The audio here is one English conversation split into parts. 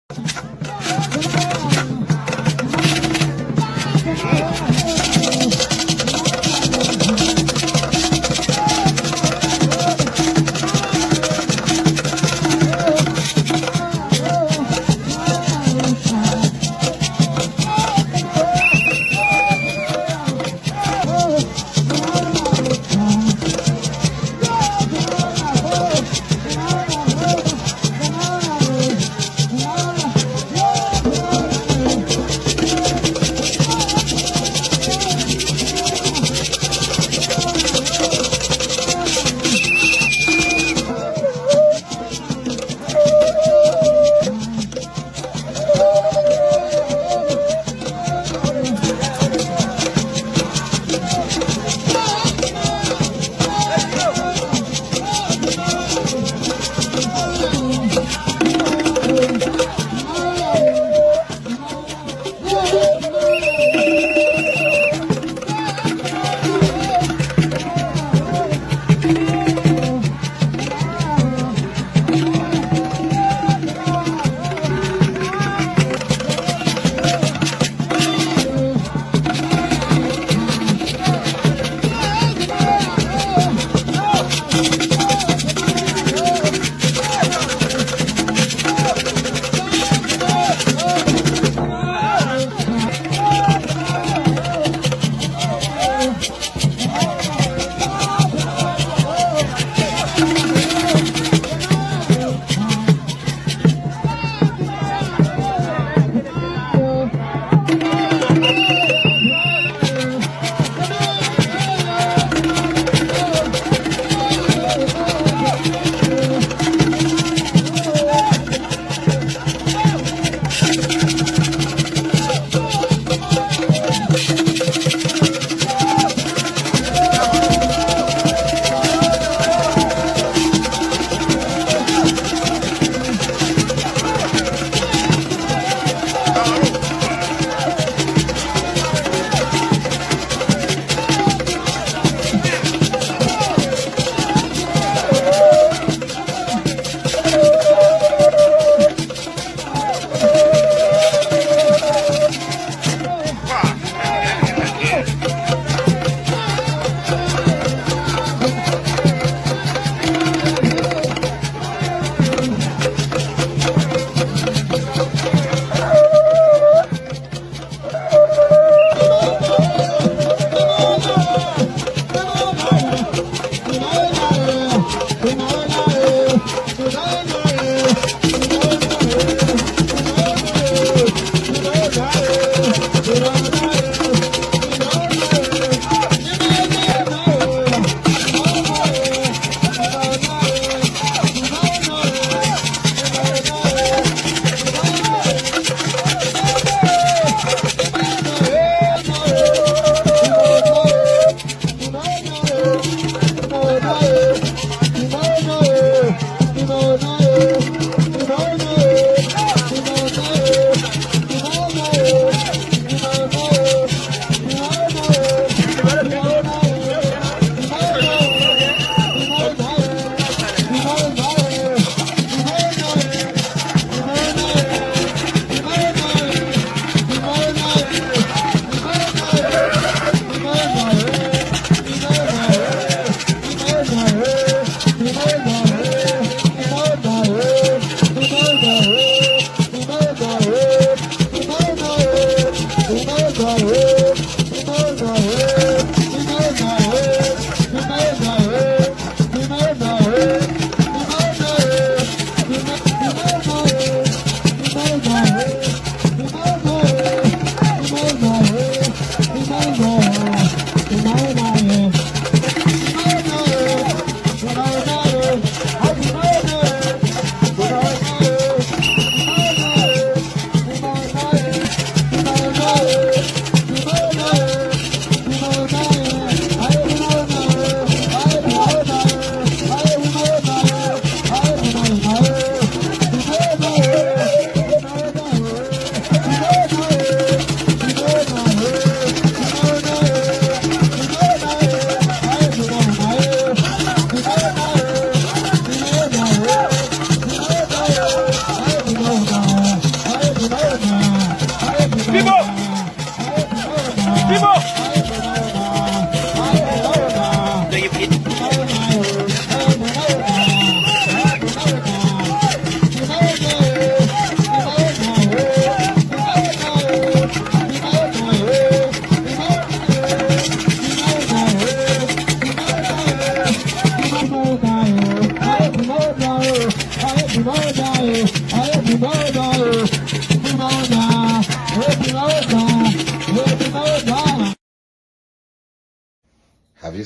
No.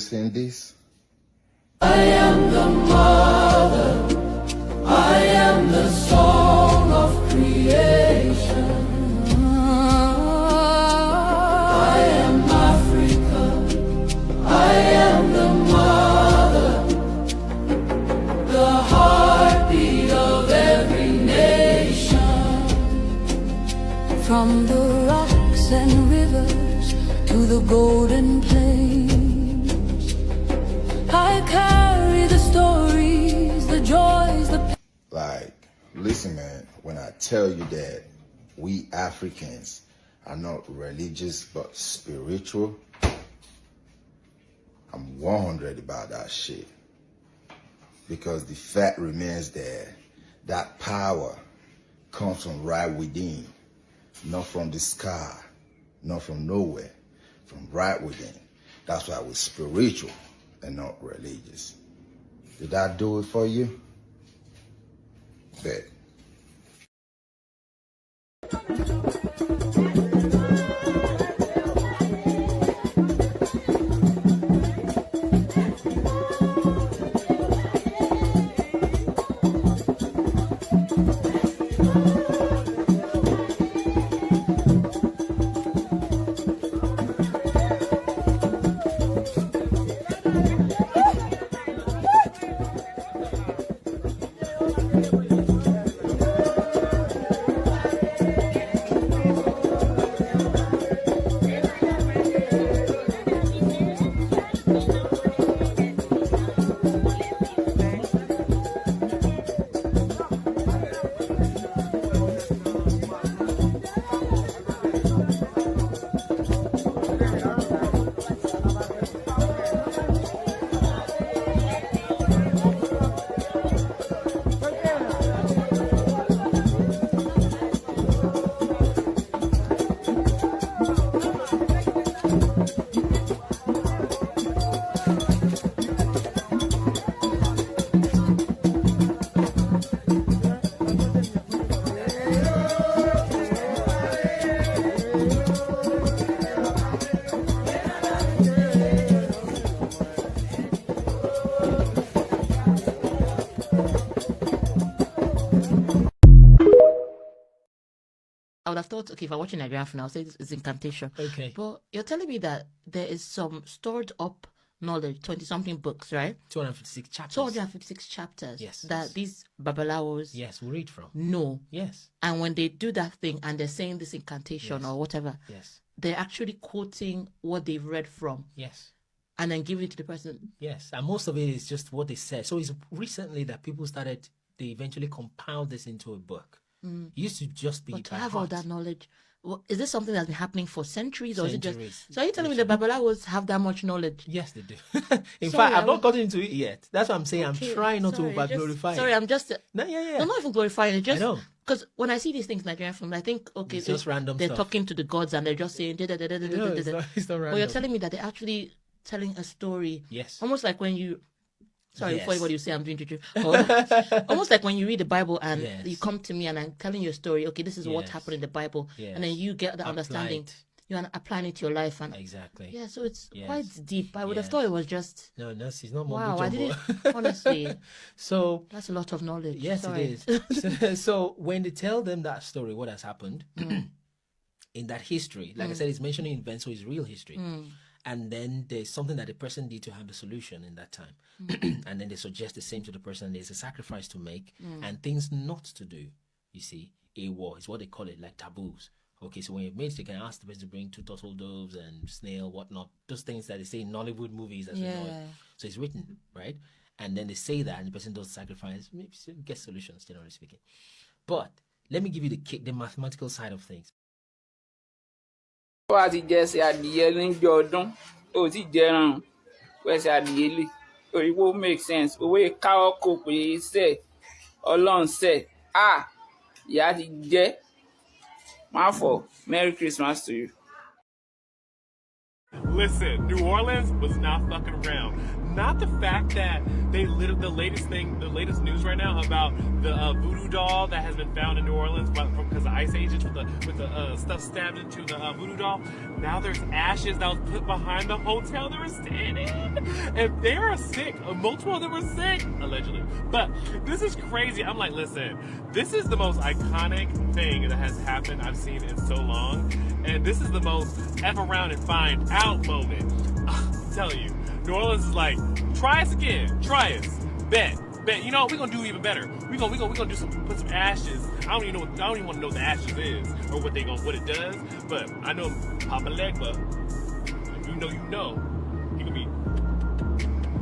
sing this? I am the mother, I am the song of creation. I am Africa, I am the mother, the heartbeat of every nation. From the rocks and rivers to the golden plains, I carry the stories, the joys, the... Like, listen, man, when I tell you that we Africans are not religious but spiritual, I'm 100 about that shit. Because the fact remains that power comes from right within, not from the sky, not from nowhere, from right within. That's why we're spiritual and not religious. Did I do it for you? Bet. I would have thought, okay, if I'm watching Nigerian film, I'll say it's incantation. Okay. But you're telling me that there is some stored up knowledge, 20-something books, right? 256 chapters. 256 chapters. Yes. That these babalawos Yes, we read from. know. Yes. And when they do that thing and they're saying this incantation or whatever, Yes. they're actually quoting what they've read from Yes. and then give it to the person. Yes. And most of it is just what they said. So it's recently that people started, they eventually compiled this into a book. It used to just be But to by have all heart. that knowledge, well, is this something that's been happening for centuries, or is it Centuries, just... So are you telling me the babalawos have that much knowledge? Yes, they do. In Sorry, fact, I've not gotten into it yet. That's what I'm saying. Okay, I'm trying not sorry, to over-glorify Sorry, it. I'm just... No, yeah. I'm not even glorifying it. Just I know. because when I see these things in Nigerian film, I think, okay, It's just random they're stuff. talking to the gods and they're just saying... No, it's not But random. you're telling me that they're actually telling a story. Yes. Almost like when you... Sorry, Yes. before what you say, I'm doing juju. Almost like when you read the Bible and Yes. you come to me and I'm telling you a story. Okay, this is what Yes. happened in the Bible, Yes. and then you get the Apply understanding. it. You're applying it to your life, and Exactly. yeah, so it's Yes. quite deep. I would have Yes. thought it was just No, it's not wow. mumbo I jumbo. didn't honestly. So That's a lot of knowledge. yes, Sorry. it is. So when they tell them that story, what has happened in that history, like I said, it's mentioning events, so it's real history. And then there's something that the person did to have the solution in that time. And then they suggest the same to the person. There's a sacrifice to make and things not to do. You see, AWOL is what they call it, like taboos. Okay, so when you're made, they can ask the person to bring 2 turtle doves and snail, whatnot. Those things that they say in Nollywood movies, as we know it. So it's written, right? And then they say that, and the person does sacrifice, maybe get solutions, generally speaking. But let me give you the mathematical side of things. Wá ti jẹ ṣe adìyẹ níjọ́ ọdún ó ti jẹran pẹ̀sẹ̀ adìyẹ lè òyìnbó make sense owó káwọ́ kò pé ṣe ọlọ́run ṣe ìyá ti jẹ́ má fọ̀. Merry Christmas to you. Listen, New Orleans was not fucking around. not the fact that the latest news right now about the voodoo doll that has been found in New Orleans because of ICE agents with the stuff stabbed into the voodoo doll. Now there's ashes that was put behind the hotel they were staying in, and they are sick. Multiple of them were sick, allegedly. But this is crazy. I'm like, listen, this is the most iconic thing that has happened I've seen in so long, and this is the most F around and find out moment. I'm telling you, New Orleans is like, try us again, try us, bet. You know, we're gonna do even better. We're gonna do put some ashes. I don't even want to know what the ashes is or what it does. But I know Papa Legba, if you know, he gonna be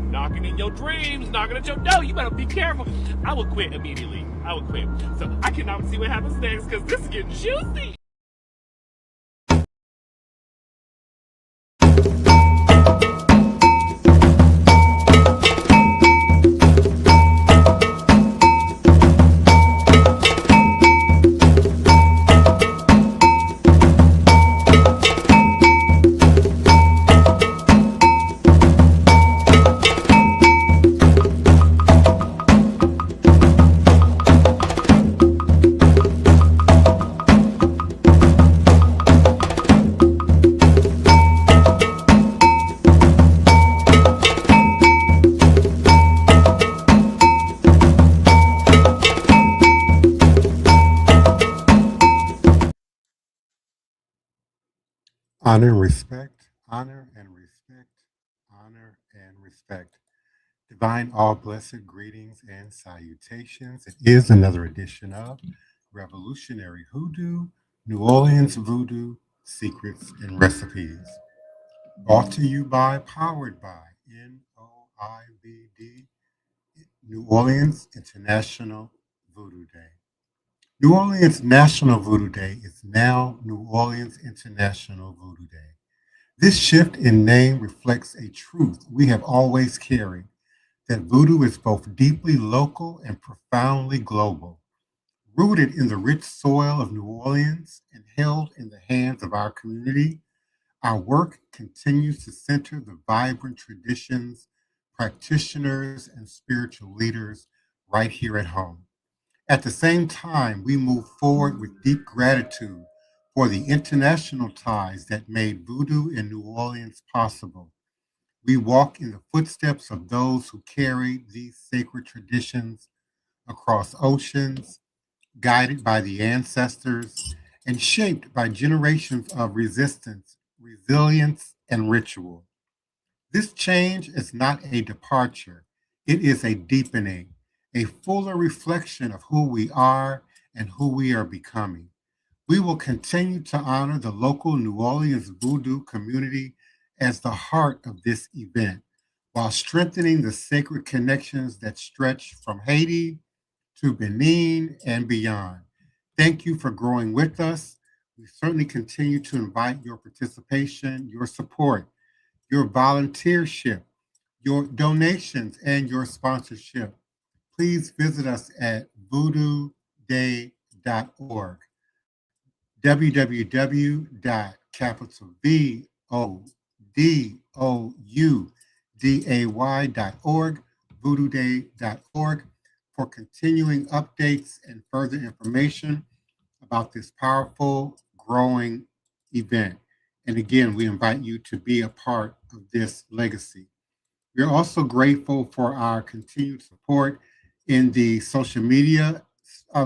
knocking in your dreams, knocking at your door. You better be careful. I would quit immediately. I would quit. So I cannot see what happens next because this is getting juicy. Honor and respect, honor and respect, honor and respect. Divine all blessed greetings and salutations. It is another edition of Revolutionary Hoodoo, New Orleans Voodoo, Secrets and Recipes. Brought to you by, powered by NOIVD, New Orleans International Voodoo Day. New Orleans National Voodoo Day is now New Orleans International Voodoo Day. This shift in name reflects a truth we have always carried, that voodoo is both deeply local and profoundly global. Rooted in the rich soil of New Orleans and held in the hands of our community, our work continues to center the vibrant traditions, practitioners, and spiritual leaders right here at home. At the same time, we move forward with deep gratitude for the international ties that made voodoo in New Orleans possible. We walk in the footsteps of those who carried these sacred traditions across oceans, guided by the ancestors, and shaped by generations of resistance, resilience, and ritual. This change is not a departure, it is a deepening, a fuller reflection of who we are and who we are becoming. We will continue to honor the local New Orleans voodoo community as the heart of this event, while strengthening the sacred connections that stretch from Haiti to Benin and beyond. Thank you for growing with us. We certainly continue to invite your participation, your support, your volunteership, your donations, and your sponsorship. Please visit us at voodooday.org, www.voodooday.org, voodooday.org, for continuing updates and further information about this powerful, growing event. And again, we invite you to be a part of this legacy. We are also grateful for our continued support in the social media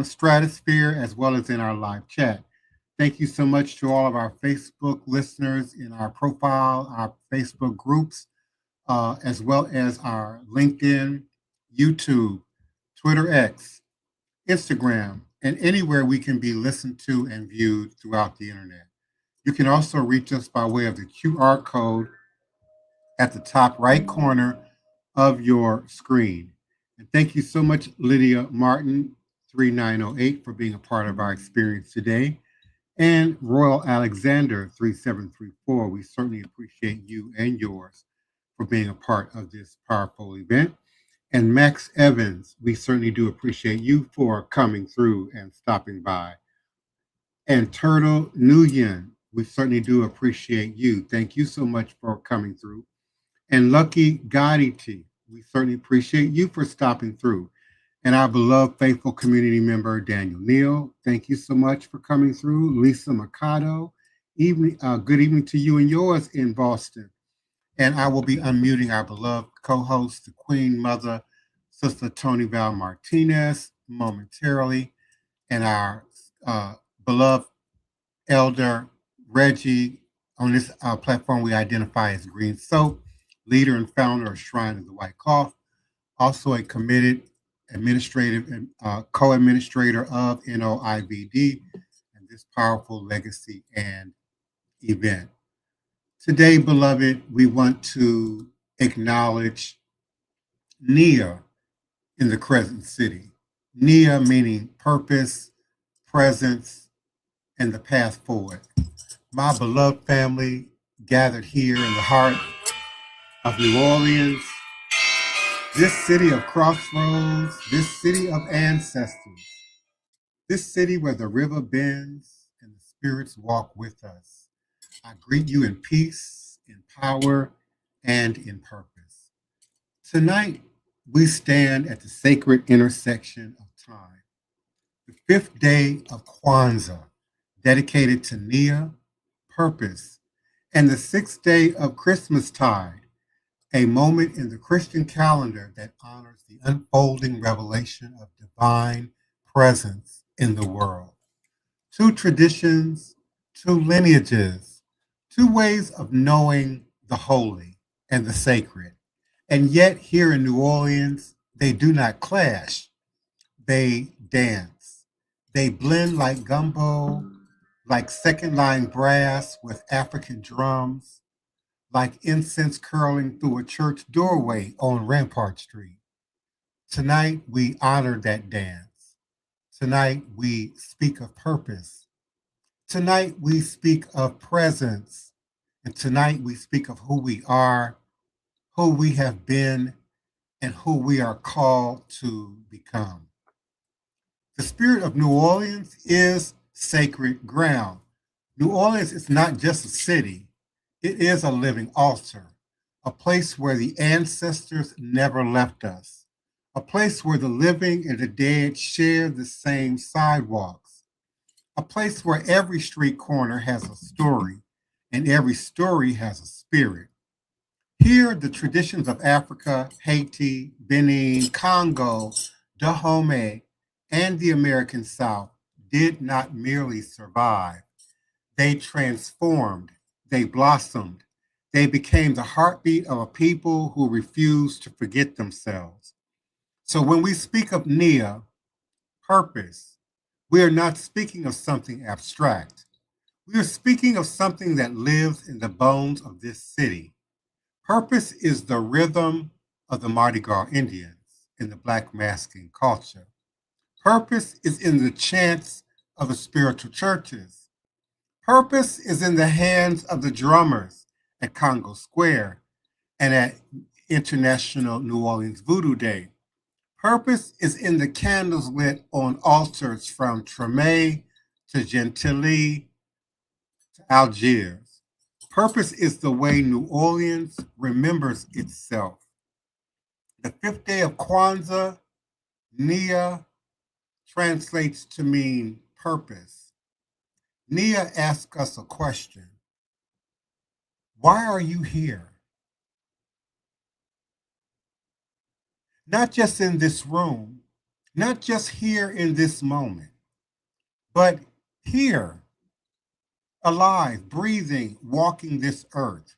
stratosphere, as well as in our live chat. Thank you so much to all of our Facebook listeners in our profile, our Facebook groups, as well as our LinkedIn, YouTube, Twitter X, Instagram, and anywhere we can be listened to and viewed throughout the internet. You can also reach us by way of the QR code at the top right corner of your screen. And thank you so much, Lydia Martin, 3908, for being a part of our experience today. And Royal Alexander, 3734, we certainly appreciate you and yours for being a part of this powerful event. And Max Evans, we certainly do appreciate you for coming through and stopping by. And Turtle Nguyen, we certainly do appreciate you. Thank you so much for coming through. and Lucky Gotti. We certainly appreciate you for stopping through. And our beloved faithful community member, Daniel Neal, thank you so much for coming through. Lisa Mercado, good evening to you and yours in Boston. And I will be unmuting our beloved co-host, the Queen Mother, Sister Toni Val Martinez, momentarily, and our beloved Elder Reggie. On this platform, we identify as Green Soap, leader and founder of Shrine of the White Cloth, also a committed administrative and co-administrator of NOIVD and this powerful legacy and event. Today, beloved, we want to acknowledge Nia in the Crescent City. Nia meaning purpose, presence, and the path forward. My beloved family gathered here in the heart of New Orleans, this city of crossroads, this city of ancestors, this city where the river bends and the spirits walk with us. I greet you in peace, in power, and in purpose. Tonight, we stand at the sacred intersection of time, the 5th day of Kwanzaa, dedicated to Nia, purpose, and the 6th day of Christmastide, a moment in the Christian calendar that honors the unfolding revelation of divine presence in the world. 2 traditions, 2 lineages, 2 ways of knowing the holy and the sacred. And yet here in New Orleans, they do not clash. They dance. They blend like gumbo, like second line brass with African drums, like incense curling through a church doorway on Rampart Street. Tonight, we honor that dance. Tonight, we speak of purpose. Tonight, we speak of presence. And tonight, we speak of who we are, who we have been, and who we are called to become. The spirit of New Orleans is sacred ground. New Orleans is not just a city. It is a living altar, a place where the ancestors never left us, a place where the living and the dead share the same sidewalks, a place where every street corner has a story and every story has a spirit. Here, the traditions of Africa, Haiti, Benin, Congo, Dahomey, and the American South did not merely survive. They transformed. They blossomed. They became the heartbeat of a people who refused to forget themselves. So when we speak of Nia, purpose, we are not speaking of something abstract. We are speaking of something that lives in the bones of this city. Purpose is the rhythm of the Mardi Gras Indians in the Black masking culture. Purpose is in the chants of the spiritual churches. Purpose is in the hands of the drummers at Congo Square and at International New Orleans Voodoo Day. Purpose is in the candles lit on altars from Treme to Gentilly to Algiers. Purpose is the way New Orleans remembers itself. The 5th day of Kwanzaa, Nia, translates to mean purpose. Nia asks us a question. Why are you here? Not just in this room, not just here in this moment, but here, alive, breathing, walking this earth.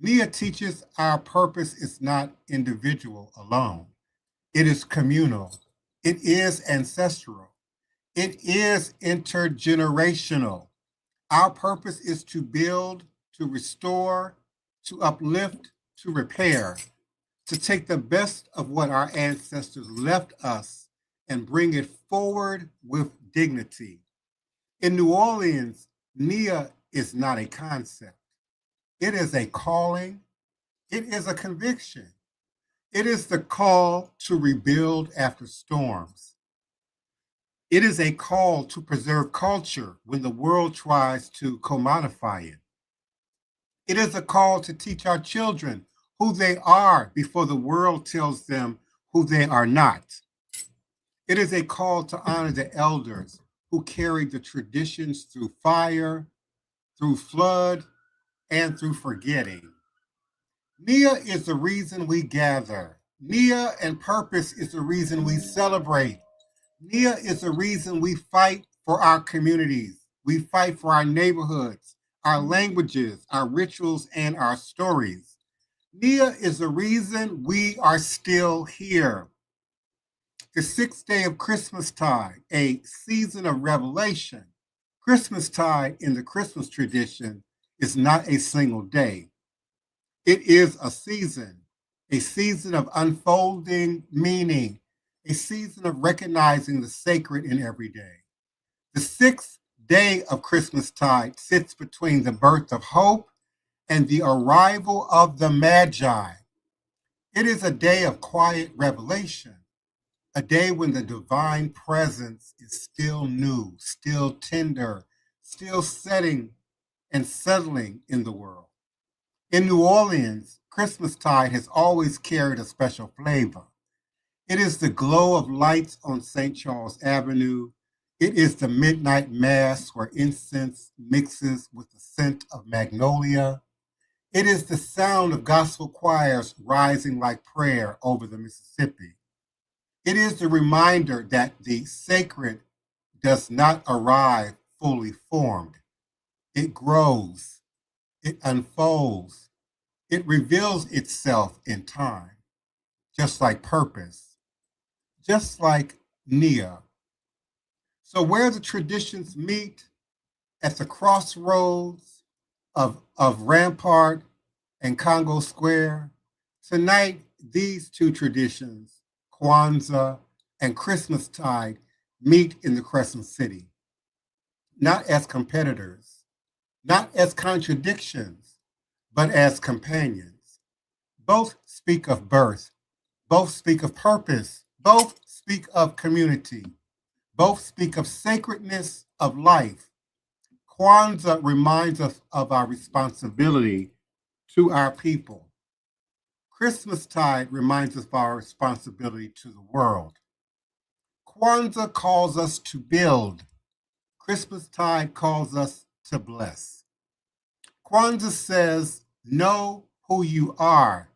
Nia teaches our purpose is not individual alone. It is communal. It is ancestral. It is intergenerational. Our purpose is to build, to restore, to uplift, to repair, to take the best of what our ancestors left us and bring it forward with dignity. In New Orleans, Nia is not a concept. It is a calling. It is a conviction. It is the call to rebuild after storms. It is a call to preserve culture when the world tries to commodify it. It is a call to teach our children who they are before the world tells them who they are not. It is a call to honor the elders who carried the traditions through fire, through flood, and through forgetting. Nia is the reason we gather. Nia and purpose is the reason we celebrate. Nia is the reason we fight for our communities. We fight for our neighborhoods, our languages, our rituals, and our stories. Nia is the reason we are still here. The sixth day of Christmastide, a season of revelation. Christmastide in the Christmas tradition is not a single day. It is a season of unfolding meaning, a season of recognizing the sacred in every day. The sixth day of Christmastide sits between the birth of hope and the arrival of the Magi. It is a day of quiet revelation, a day when the divine presence is still new, still tender, still setting and settling in the world. In New Orleans, Christmastide has always carried a special flavor. It is the glow of lights on St. Charles Avenue. It is the midnight mass where incense mixes with the scent of magnolia. It is the sound of gospel choirs rising like prayer over the Mississippi. It is the reminder that the sacred does not arrive fully formed. It grows, it unfolds, it reveals itself in time, just like purpose, just like Nia. So where the traditions meet at the crossroads of Rampart and Congo Square, tonight these two traditions, Kwanzaa and Christmastide, meet in the Crescent City, not as competitors, not as contradictions, but as companions. Both speak of birth, both speak of purpose, both speak of community, both speak of sacredness of life. Kwanzaa reminds us of our responsibility to our people. Christmastide reminds us of our responsibility to the world. Kwanzaa calls us to build. Christmastide calls us to bless. Kwanzaa says, know who you are.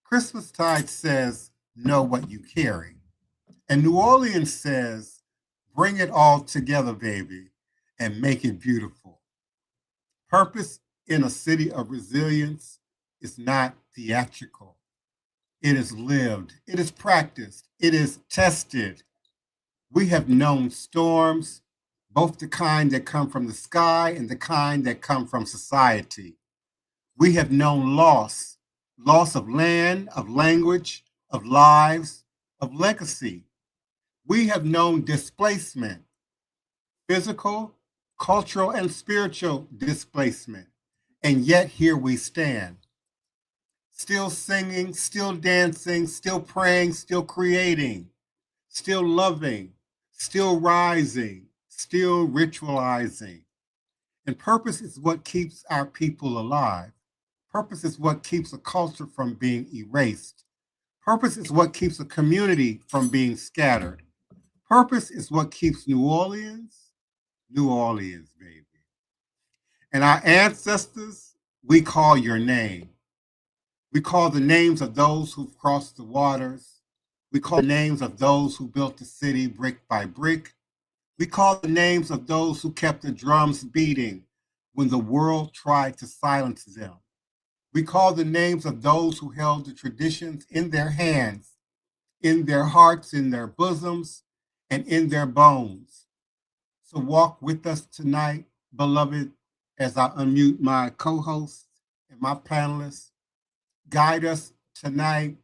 Christmastide says, know what you carry. And New Orleans says, bring it all together, baby, and make it beautiful. Purpose in a city of resilience is not theatrical. It is lived, it is practiced, it is tested. We have known storms, both the kind that come from the sky and the kind that come from society. We have known loss of land, of language, of lives, of legacy. We have known displacement, physical, cultural, and spiritual displacement. And yet here we stand, still singing, still dancing, still praying, still creating, still loving, still rising, still ritualizing. And purpose is what keeps our people alive. Purpose is what keeps a culture from being erased. Purpose is what keeps a community from being scattered. Purpose is what keeps New Orleans, baby. And our ancestors, we call your name. We call the names of those who've crossed the waters. We call the names of those who built the city brick by brick. We call the names of those who kept the drums beating when the world tried to silence them. We call the names of those who held the traditions in their hands, in their hearts, in their bosoms, and in their bones. So walk with us tonight, beloved, as I unmute my co-hosts and my panelists. Guide us tonight,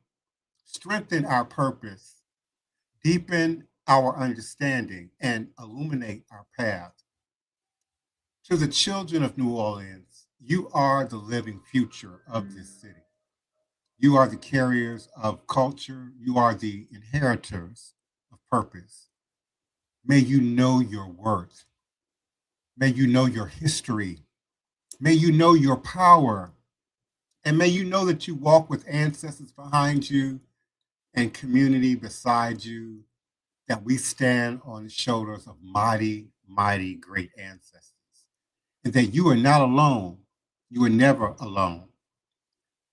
strengthen our purpose, deepen our understanding, and illuminate our path. To the children of New Orleans, you are the living future of this city. You are the carriers of culture. You are the inheritors of purpose. May you know your worth. May you know your history. May you know your power. And may you know that you walk with ancestors behind you and community beside you, that we stand on the shoulders of mighty, mighty great ancestors. And that you are not alone. You are never alone.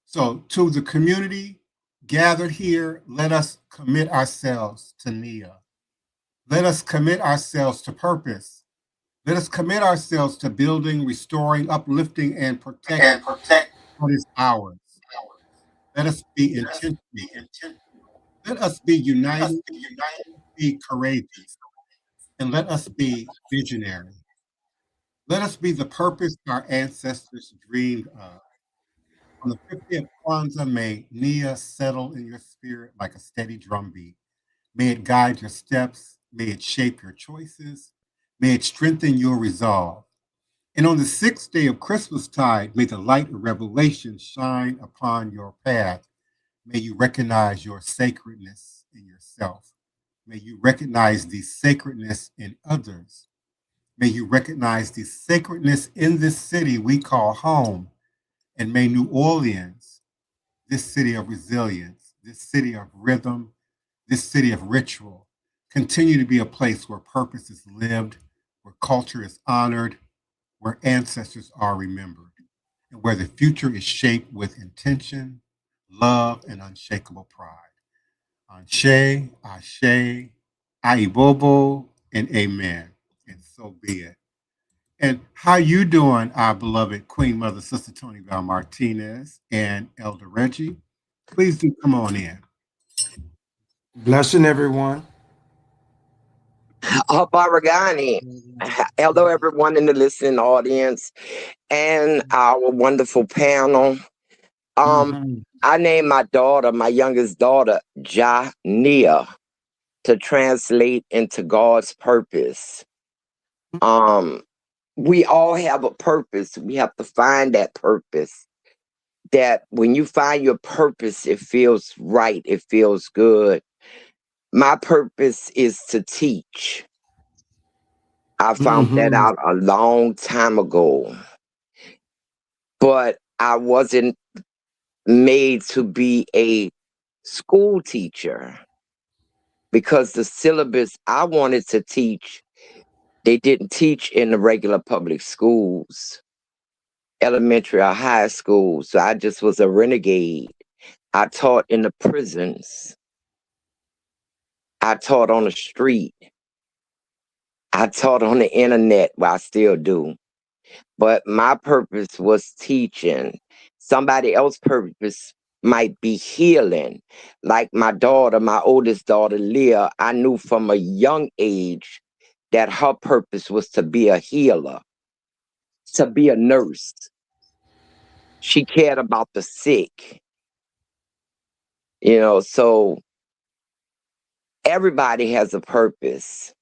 So to the community gathered here, let us commit ourselves to Nia. Let us commit ourselves to purpose. Let us commit ourselves to building, restoring, uplifting, and protecting what is ours. Let us be intentional. Let us be united, be courageous, and let us be visionary. Let us be the purpose our ancestors dreamed of. On the 50th Kwanzaa, may Nia settle in your spirit like a steady drumbeat. May it guide your steps. May it shape your choices. May it strengthen your resolve. And on the 6th day of Christmastide, may the light of revelation shine upon your path. May you recognize your sacredness in yourself. May you recognize the sacredness in others. May you recognize the sacredness in this city we call home. And may New Orleans, this city of resilience, this city of rhythm, this city of ritual, continue to be a place where purpose is lived, where culture is honored, where ancestors are remembered, and where the future is shaped with intention, love, and unshakable pride. Anshe, Ashe, AYIBOBO, and Amen. And so be it. And how you doing, our beloved Queen Mother, Sister Toni Martinez, and Elder Reggie? Please do come on in. Blessing everyone. Habari Gani. Hello, everyone in the listening audience and our wonderful panel. I named my daughter, my youngest daughter, Nia, to translate into God's purpose. We all have a purpose. We have to find that purpose. That when you find your purpose, it feels right. It feels good. My purpose is to teach. I found that out a long time ago. But I wasn't made to be a school teacher because the syllabus I wanted to teach, they didn't teach in the regular public schools, elementary or high school. So I just was a renegade. I taught in the prisons. I taught on the street. I taught on the internet, well, I still do. But my purpose was teaching. Somebody else's purpose might be healing. Like my daughter, my oldest daughter, Leah, I knew from a young age that her purpose was to be a healer, to be a nurse. She cared about the sick. So everybody has a purpose.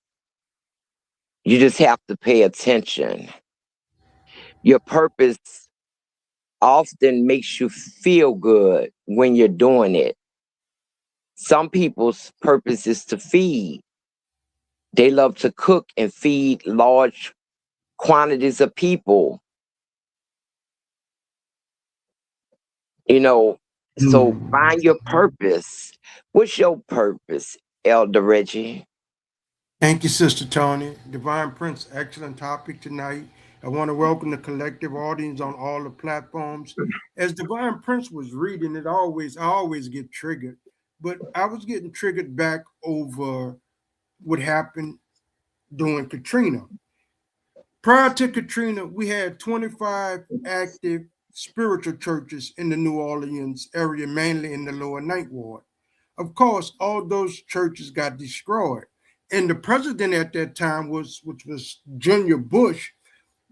You just have to pay attention. Your purpose often makes you feel good when you're doing it. Some people's purpose is to feed. They love to cook and feed large quantities of people. So find your purpose. What's your purpose, Elder Reggie? Thank you, Sister Toni. Divine Prince, excellent topic tonight. I want to welcome the collective audience on all the platforms. As Divine Prince was reading, I always get triggered. But I was getting triggered back over what happened during Katrina. Prior to Katrina, we had 25 active spiritual churches in the New Orleans area, mainly in the Lower Ninth Ward. Of course, all those churches got destroyed. And the president at that time which was Junior Bush.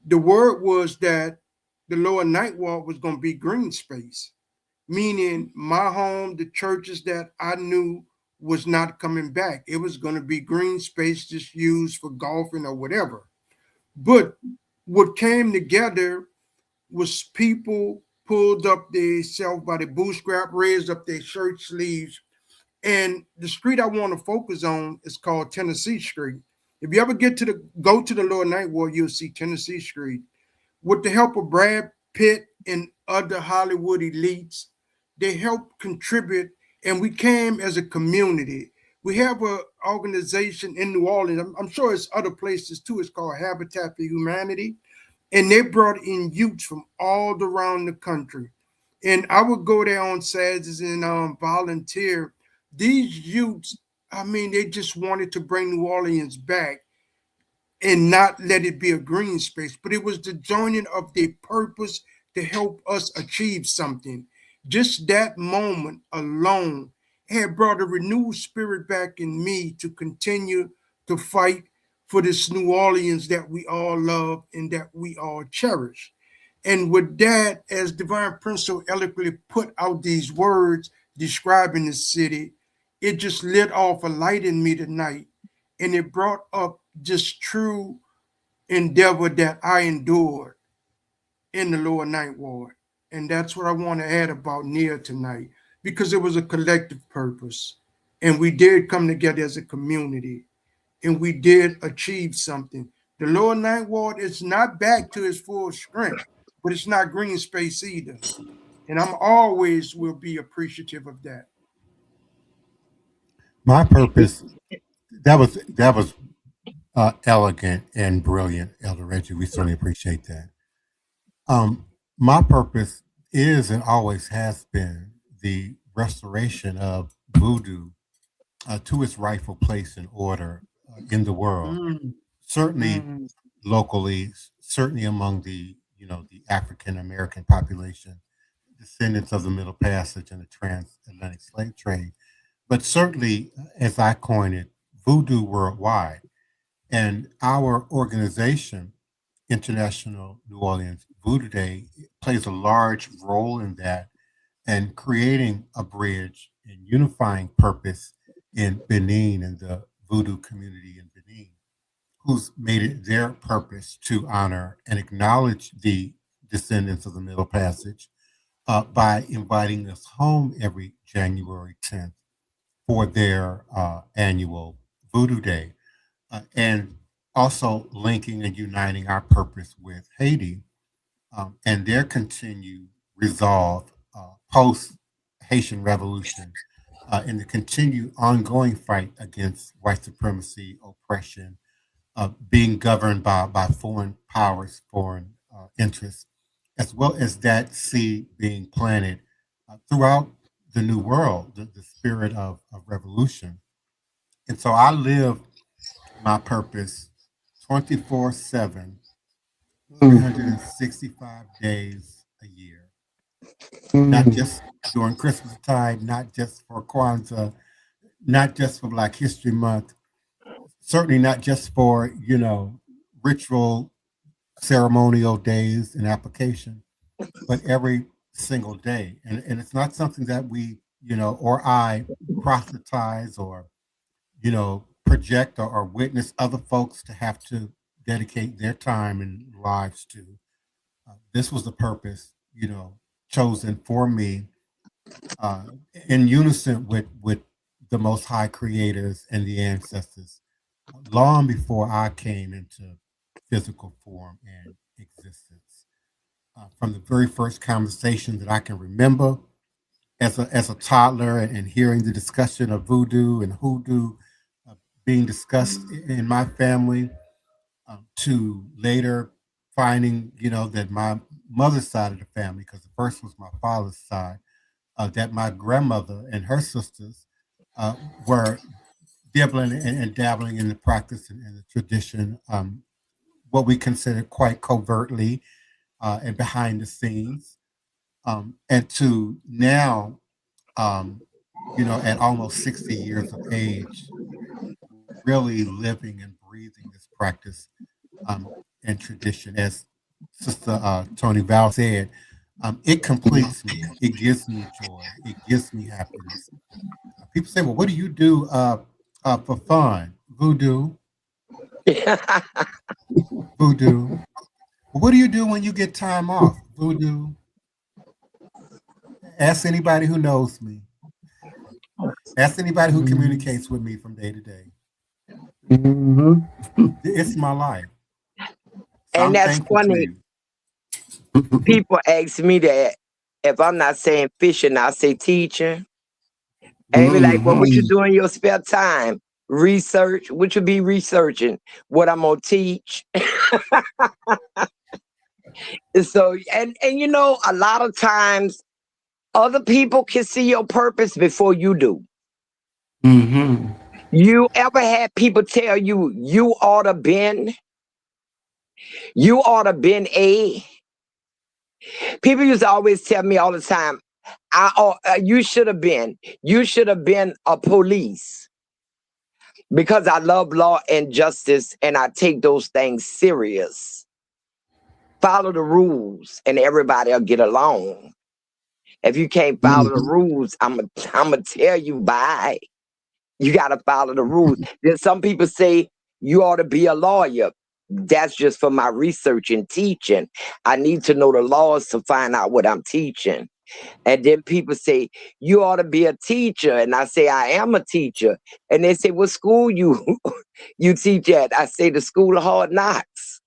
The word was that the Lower Ninth Ward was going to be green space, meaning my home, the churches that I knew was not coming back. It was going to be green space just used for golfing or whatever. But what came together was people pulled up themselves by the bootstrap, raised up their shirt sleeves. And the street I want to focus on is called Tennessee Street. If you ever go to the Lower Ninth Ward, you'll see Tennessee Street. With the help of Brad Pitt and other Hollywood elites. They helped contribute, and we came as a community. We have an organization in New Orleans. I'm sure it's other places too. It's called Habitat for Humanity. And they brought in youths from all around the country. And I would go there on Saturdays and volunteer. These youths, I mean, they just wanted to bring New Orleans back and not let it be a green space, but it was the joining of their purpose to help us achieve something. Just that moment alone had brought a renewed spirit back in me to continue to fight for this New Orleans that we all love and that we all cherish. And with that, as Divine Prince so eloquently put out these words describing the city, it just lit off a light in me tonight. And it brought up just true endeavor that I endured in the Lower Ninth Ward. And that's what I want to add about Nia tonight, because it was a collective purpose. And we did come together as a community, and we did achieve something. The Lower Ninth Ward is not back to its full strength, but it's not green space either. And I'm always will be appreciative of that. My purpose, that was elegant and brilliant, Elder Reggie. We certainly appreciate that. My purpose is and always has been the restoration of voodoo to its rightful place and order in the world. Certainly locally, certainly among the the African American population, descendants of the Middle Passage and the transatlantic slave trade, but certainly, as I coin it, voodoo worldwide. And our organization, International New Orleans Voodoo Day, plays a large role in that and creating a bridge and unifying purpose in Benin and the voodoo community in Benin, who's made it their purpose to honor and acknowledge the descendants of the Middle Passage by inviting us home every January 10th for their annual Voodoo Day. And also linking and uniting our purpose with Haiti and their continued resolve post Haitian Revolution in the continued ongoing fight against white supremacy, oppression, being governed by foreign powers, foreign interests, as well as that seed being planted throughout the New World, the spirit of revolution. And so I live my purpose 24/7, 365 days a year. Not just during Christmastide, not just for Kwanzaa, not just for Black History Month, certainly not just for, ritual ceremonial days and application, but every single day. And it's not something that we, or I proselytize or, project or witness other folks to have to dedicate their time and lives to. This was the purpose, chosen for me in unison with the Most High creators and the ancestors long before I came into physical form and existence. From the very first conversation that I can remember as a toddler and hearing the discussion of voodoo and hoodoo being discussed in my family, to later finding, that my mother's side of the family, because the first was my father's side, that my grandmother and her sisters were dibbling and dabbling in the practice and the tradition, what we consider quite covertly and behind the scenes, and to now, at almost 60 years of age, really living and breathing this practice and tradition. As Sister Toni Val said, it completes me. It gives me joy. It gives me happiness. People say, well, what do you do for fun? Voodoo. Voodoo. Well, what do you do when you get time off? Voodoo. Ask anybody who knows me. Ask anybody who communicates with me from day to day. It's my life. So And that's funny. People ask me that if I'm not saying fishing, I say teaching. And they be like, well, what you do in your spare time? Research. What you be researching? What I'm gonna teach. So, and you know, a lot of times other people can see your purpose before you do. You ever had people tell you you ought to been A? People used to always tell me all the time, you should have been a police, because I love law and justice and I take those things serious. Follow the rules and everybody will get along. If you can't follow the rules, I'm gonna tell you bye. You gotta follow the rules. Then some people say you ought to be a lawyer. That's just for my research and teaching. I need to know the laws to find out what I'm teaching. And then people say, you ought to be a teacher. And I say, I am a teacher. And they say, what school you teach at? I say, the School of Hard Knocks.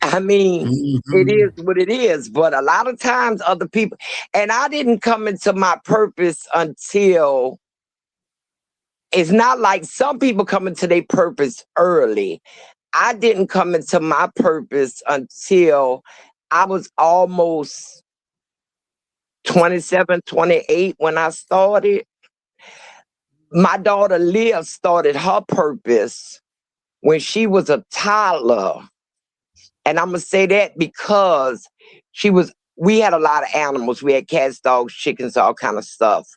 I mean, it is what it is. But a lot of times other people, and I didn't come into my purpose until, it's not like some people come into their purpose early. I didn't come into my purpose until I was almost 27, 28 when I started. My daughter Leah started her purpose when she was a toddler. And I'm going to say that because we had a lot of animals. We had cats, dogs, chickens, all kind of stuff.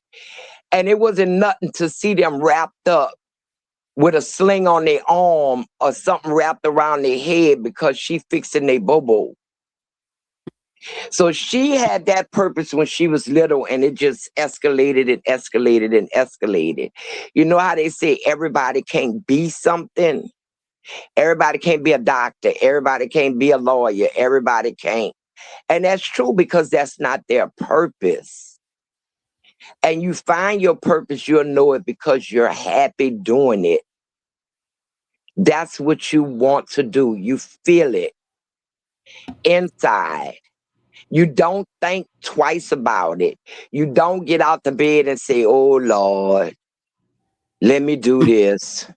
And it wasn't nothing to see them wrapped up with a sling on their arm or something wrapped around their head because she fixing their bobo. So she had that purpose when she was little, and it just escalated and escalated and escalated. You know how they say everybody can't be something? Everybody can't be a doctor. Everybody can't be a lawyer. Everybody can't. And that's true, because that's not their purpose. And you find your purpose, you'll know it because you're happy doing it. That's what you want to do. You feel it inside. You don't think twice about it. You don't get out the bed and say, oh, Lord, let me do this.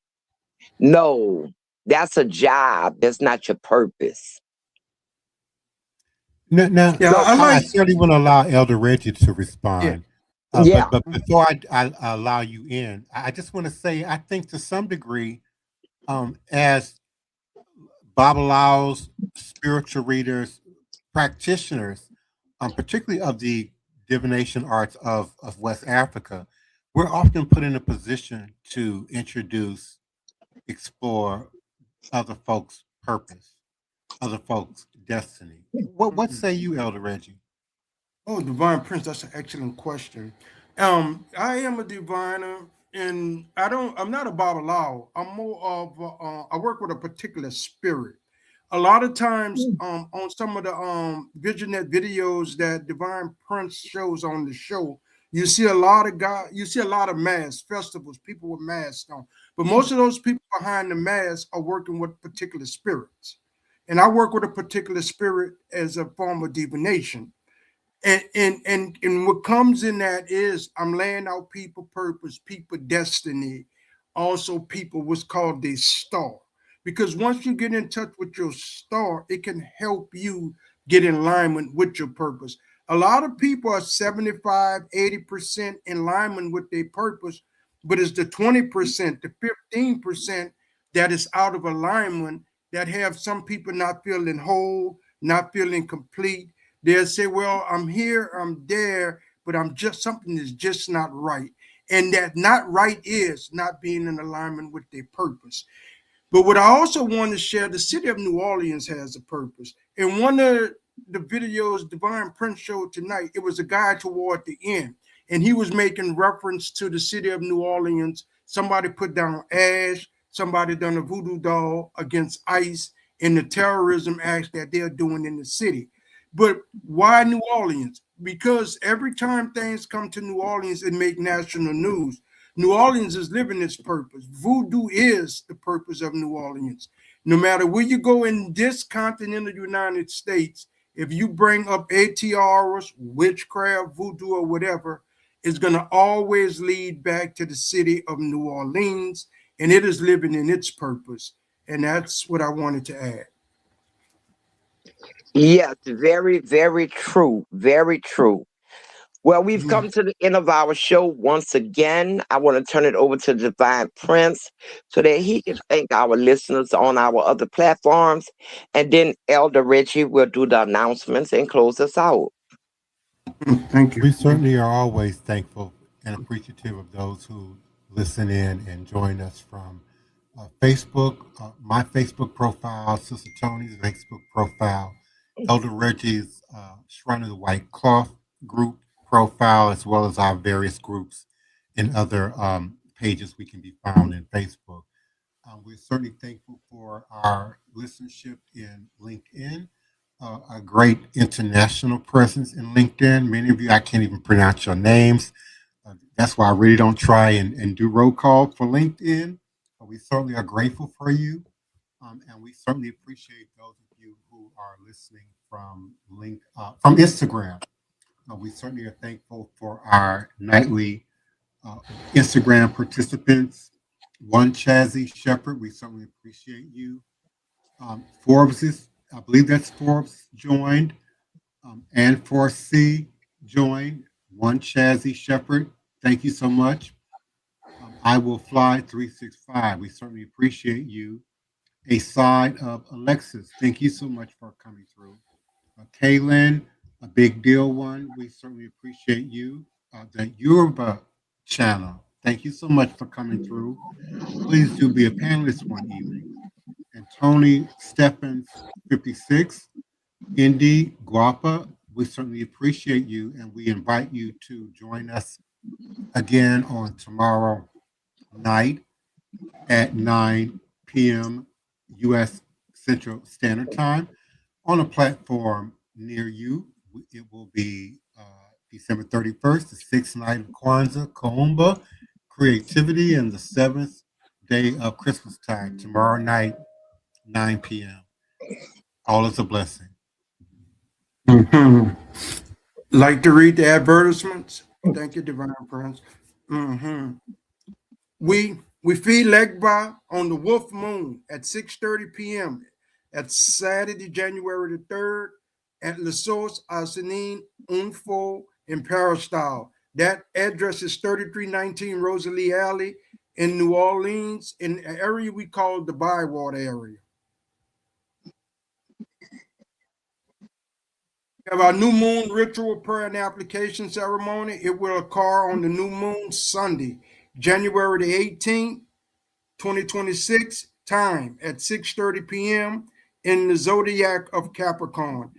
No, that's a job. That's not your purpose. Now Yeah, I I like. certainly want to allow Elder Reggie to respond. Yeah. But before I allow you in, I just want to say, I think to some degree, as Babalaos, spiritual readers, practitioners, particularly of the divination arts of West Africa, we're often put in a position to introduce, explore other folks' purpose, other folks' destiny. What say you, Elder Reggie? Oh, Divine Prince, that's an excellent question. I am a diviner, and I'm not a Babalawo. I'm more of I work with a particular spirit. A lot of times, on some of the Visionet videos that Divine Prince shows on the show, you see a lot of mass festivals, people with masks on. But most of those people behind the mask are working with particular spirits. And I work with a particular spirit as a form of divination. And what comes in that is I'm laying out people purpose, people destiny, also people what's called the star. Because once you get in touch with your star, it can help you get in alignment with your purpose. A lot of people are 75, 80% in alignment with their purpose, but it's the 20%, the 15% that is out of alignment that have some people not feeling whole, not feeling complete. They'll say, well, I'm here, I'm there, but something is just not right. And that not right is not being in alignment with their purpose. But what I also want to share, the city of New Orleans has a purpose. In one of the videos Divine Prince showed tonight, it was a guy toward the end, and he was making reference to the city of New Orleans. Somebody put down ash, somebody done a voodoo doll against ICE and the terrorism acts that they're doing in the city. But why New Orleans? Because every time things come to New Orleans, it makes national news. New Orleans is living its purpose. Voodoo is the purpose of New Orleans. No matter where you go in this continental United States, if you bring up ATRs, witchcraft, voodoo, or whatever, it's going to always lead back to the city of New Orleans, and it is living in its purpose. And that's what I wanted to add. Yes, very, very true. Very true. Well, we've come to the end of our show once again. I want to turn it over to Divine Prince so that he can thank our listeners on our other platforms. And then Elder Reggie will do the announcements and close us out. Thank you. We certainly are always thankful and appreciative of those who listen in and join us from Facebook, my Facebook profile, Sister Toni's Facebook profile, Elder Reggie's Shrine of the White Cloth group profile, as well as our various groups and other pages we can be found in Facebook. We're certainly thankful for our listenership in LinkedIn, a great international presence in LinkedIn. Many of you, I can't even pronounce your names. That's why I really don't try and do roll call for LinkedIn. But we certainly are grateful for you. And we certainly appreciate those of you who are listening from Instagram. We certainly are thankful for our nightly Instagram participants. One Chazzy Shepherd, we certainly appreciate you. Forbes, I believe that's Forbes joined. And 4C joined. One Chazzy Shepherd, thank you so much. I Will Fly 365, we certainly appreciate you. A Side of Alexis, thank you so much for coming through. Kaylin, a Big Deal One, we certainly appreciate you. The Yoruba channel, thank you so much for coming through. Please do be a panelist one evening. And Toni Stephens 56, Indy Guapa, we certainly appreciate you, and we invite you to join us again on tomorrow night at 9 p.m. U.S. Central Standard Time on a platform near you. It will be December 31st, the sixth night of Kwanzaa, Kaumba, Creativity, and the seventh day of Christmastide, tomorrow night, 9 p.m. All is a blessing. Mm-hmm. Like to read the advertisements? Thank you, Divine Prince. Mm-hmm. We feed Legba on the Wolf Moon at 6:30 p.m. At Saturday, January the 3rd at La Source Arsenine Unfo in Peristyle. That address is 3319 Rosalie Alley in New Orleans, in an area we call the Bywater area. We have our new moon ritual prayer and application ceremony. It will occur on the new moon Sunday, January the 18th, 2026, time at 6:30 p.m. in the zodiac of Capricorn.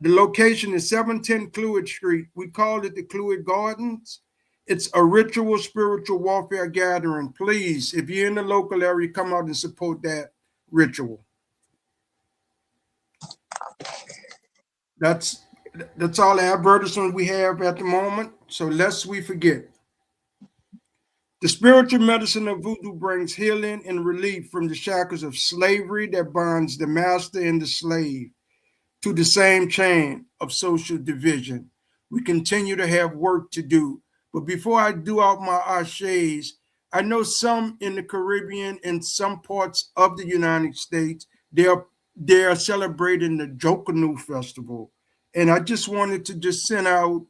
The location is 710 Cluid Street. We call it the Cluid Gardens. It's a ritual spiritual warfare gathering. Please, if you're in the local area, come out and support that ritual. That's all the advertisements we have at the moment. So lest we forget. The spiritual medicine of voodoo brings healing and relief from the shackles of slavery that binds the master and the slave to the same chain of social division. We continue to have work to do. But before I do out my ashes, I know some in the Caribbean and some parts of the United States, they are celebrating the Jokanu Festival. And I just wanted to just send out,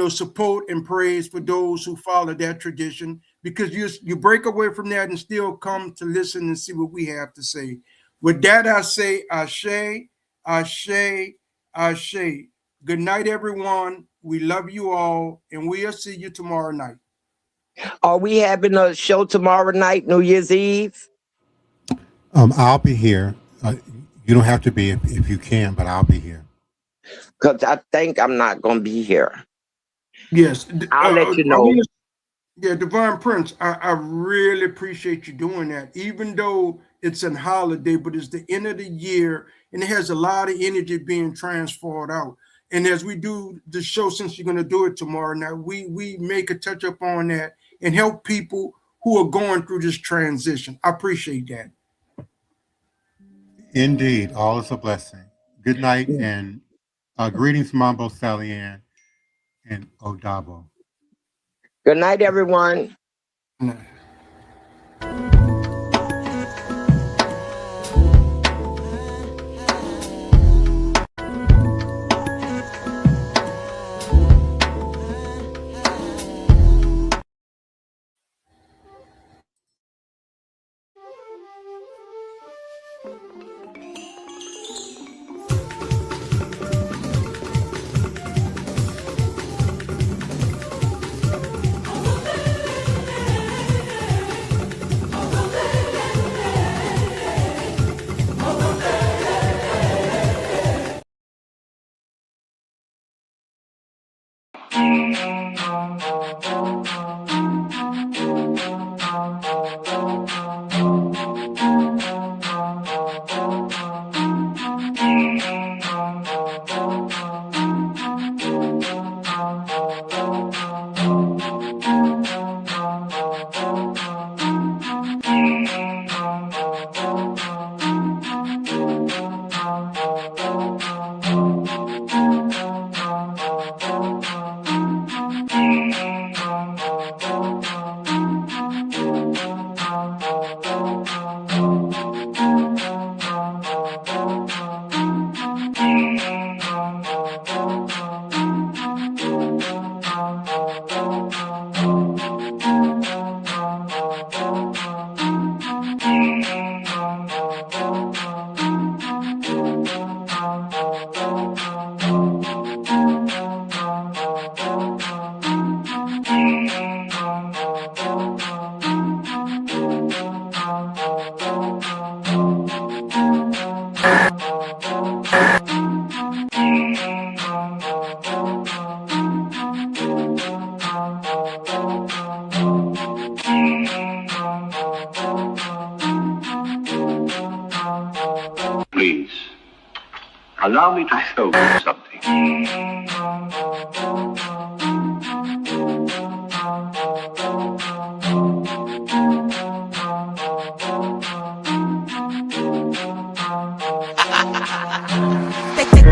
support and praise for those who follow that tradition, because you break away from that and still come to listen and see what we have to say. With that, I say ashe, ashe, ashe. Good night, everyone. We love you all, and we'll see you tomorrow night. Are we having a show tomorrow night, New Year's Eve? I'll be here. You don't have to be if you can, but I'll be here. Because I think I'm not going to be here. Yes. I'll let you know. Yeah, Divine Prince, I really appreciate you doing that, even though it's a holiday, but it's the end of the year, and it has a lot of energy being transferred out. And as we do the show, since you're going to do it tomorrow night, we make a touch up on that and help people who are going through this transition. I appreciate that. Indeed, all is a blessing. Good night and greetings, Mambo Salian and Odabo. Good night, everyone. Please, allow me to show you something.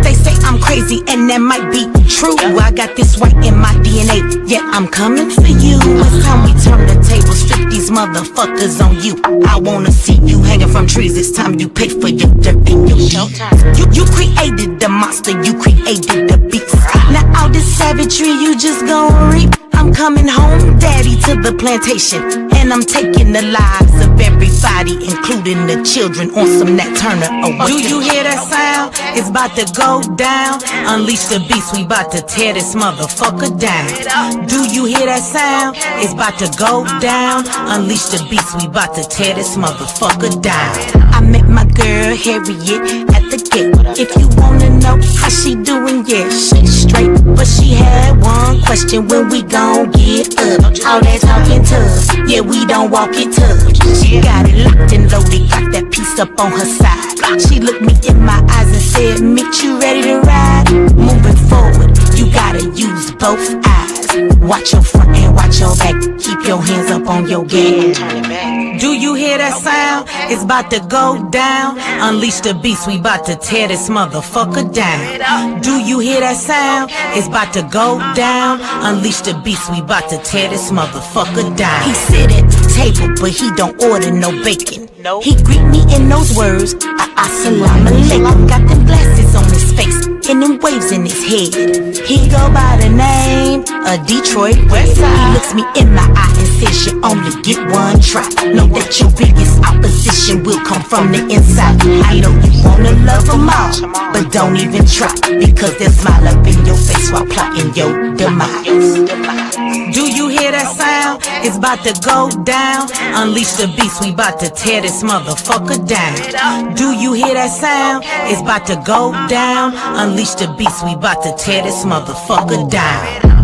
They say I'm crazy and that might be true. I got this white in my DNA, yet I'm coming for you. It's time we turn the tables, flip these motherfuckers on you. I wanna see you hanging from trees. It's time you pay for your dirt and your deed. You created the monster, you created the beast. Now all this savagery you just gon' reap. I'm coming home, daddy, to the plantation, and I'm taking the lives of everybody, including the children, on some Nat Turner. Oh, do you hear that sound? It's about to go down. Unleash the beast, we about to tear this motherfucker down. Do you hear that sound? It's about to go down. Unleash the beast, we about to tear this motherfucker down. I met my girl Harriet at the gate. If you wanna know how she doing, yeah, she's straight. But she had one question: when we gon' get up? All that talking tough, yeah, we don't walk it tough. She got it locked and loaded, got that piece up on her side. She looked me in my eyes and said, "Mitch, you ready to ride?" Moving forward, you gotta use both eyes. Watch your front and watch your back. Keep your hands up on your gas. Do you hear that sound? It's about to go down. Unleash the beast, we about to tear this motherfucker down. Do you hear that sound? It's about to go down. Unleash the beast, we about to tear this motherfucker down. He sit at the table, but he don't order no bacon. He greet me in those words, assalamu alaikum. Got them glasses on his face and them waves in his head. He go by the name of Detroit Westside. He looks me in my eye and says, "You only get one try. Know that your biggest opposition will come from the inside. I know you wanna love them all, but don't even try, because they'll smile up in your face while plotting your demise." Do you hear that sound? It's about to go down. Unleash the beast, we about to tear this motherfucker down. Do you hear that sound? It's about to go down. Unleash the beast, we about to tear this motherfucker down.